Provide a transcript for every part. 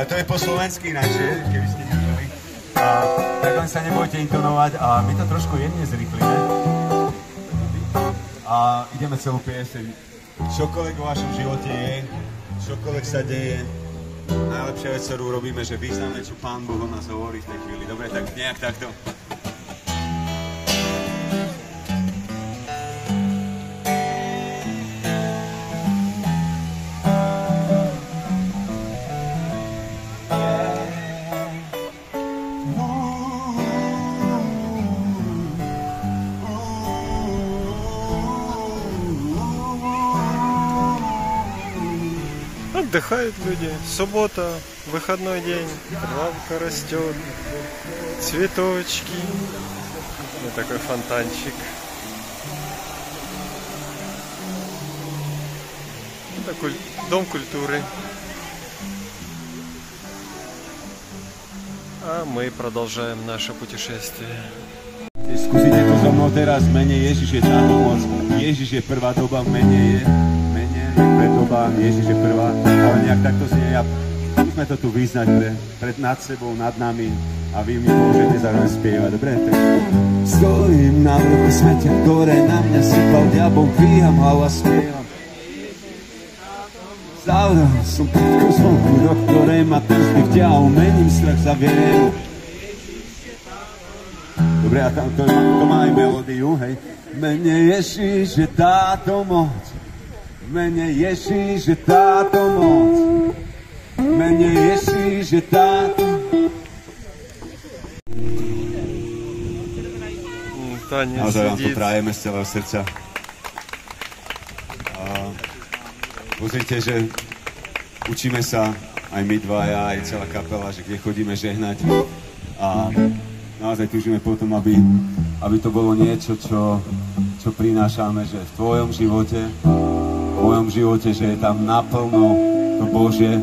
To je po slovensky ináč, keby ste nevedeli. Tak len sa nebojte intonovať a my to trošku jemne zrýchlime. A ideme celú pieseň. Čokoľvek vo vašom živote je, čokoľvek sa deje, najlepšia vec, ktorú robíme, že vyznáme, čo Pán Boh o nás hovorí v tej chvíli. Dobre, tak nejak takto. Отдыхают люди. Суббота, выходной день. Травка растет. Цветочки. Вот такой фонтанчик. Это дом культуры. А мы продолжаем наше путешествие. Skúsite to so mnou teraz, mene Ježiš je táto moc. Ježiš je prvá doba, mene je doba, Ježiš je prvá, ale nejak takto znie. Skúsme to tu vyznať pred nad sebou, nad nami a vy mi môžete zároveň spievať, dobre? Stojím na vrchu smetia, ktoré na mňa sypal diabol, dvíham hlavu a spievam. Zavral som krátko zvonku, do ktorej ma ten zdych ťahol, mením strach za vieru. Dobre, a to má aj melódiu, hej. Mene Ježiš je táto moc, mene Ježiš je táto moc, mene Ježiš je táto. Naozaj vám to prajeme z celého srdca. Pozrite, že učíme sa aj my dvaja, aj celá kapela, že kde chodíme žehnať. A naozaj túžime potom, aby to bolo niečo, čo prinášame, že v tvojom živote, v mojom živote, že je tam naplno to Božie.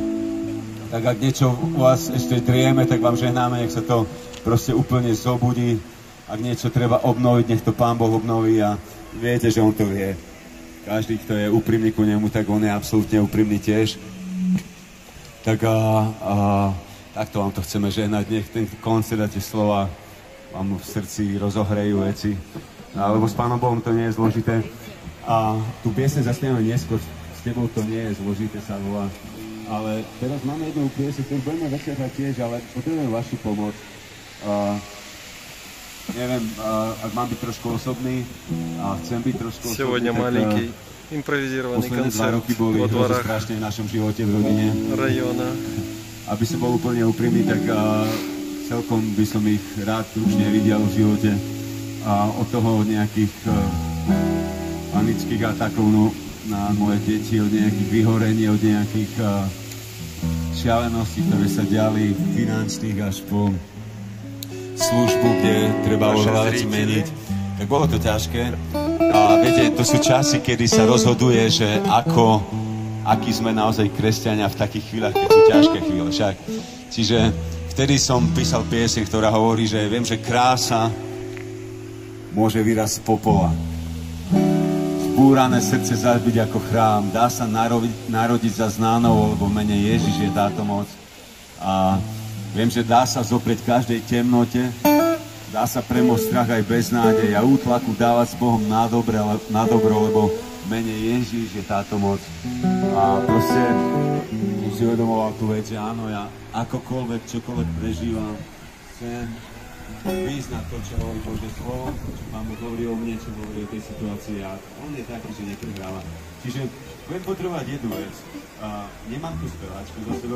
Tak ak niečo u vás ešte drieme, tak vám žehnáme, nech sa to proste úplne zobudí. Ak niečo treba obnoviť, nech to Pán Boh obnoví a viete, že On to vie. Každý, kto je úprimný ku nemu, tak on je absolútne úprimný tiež. Tak takto vám to chceme žehnať. Nech ten koncert a tie slova vám v srdci rozohrejú veci. Lebo s Pánom Bohom to nie je zložité. A tú pieseň zaspievame neskôr. S tebou to nie je zložité, sa volá. Ale teraz máme jednu pieseň, ktorú budeme večerať tiež, ale potrebujeme vašu pomoc. Neviem, ak mám byť trošku osobný a chcem byť trošku osobný, Сегодня маленький импровизированный концерт во дворах strašne v našom živote, v rodine. Rajona. Aby som bol úplne úprimný, tak celkom by som ich rád už nevidel v živote. A od toho nejakých panických atakov na moje deti, od nejakých vyhorení, od nejakých šialeností, ktoré sa diali finančných až po službu, kde treba veľa veci meniť. Tak bolo to ťažké. A viete, to sú časy, kedy sa rozhoduje, že akí sme naozaj kresťania v takých chvíľach, keď sú ťažké chvíle však. Čiže vtedy som písal pieseň, ktorá hovorí, že viem, že krása môže vyrásť z popola. Zbúrané srdce zabiť ako chrám. Dá sa narodiť za znánou, lebo mene Ježiš je táto moc. A viem, že dá sa zoprieť každej temnote, dá sa premôcť strach aj beznádej a útlaku dávať s Bohom na dobro, lebo mene Ježiš je táto moc. A proste som si uvedomoval tú vec, že áno, ja akokoľvek, čokoľvek prežívam, chcem vyznať to, čo hovorí Božie slovo, čo Pán Boh hovorí o mne, čo hovorí o tej situácii a on je taký, že neprehráva. Čiže budem potrebovať jednu vec. Nemám tu speváčku za sebou.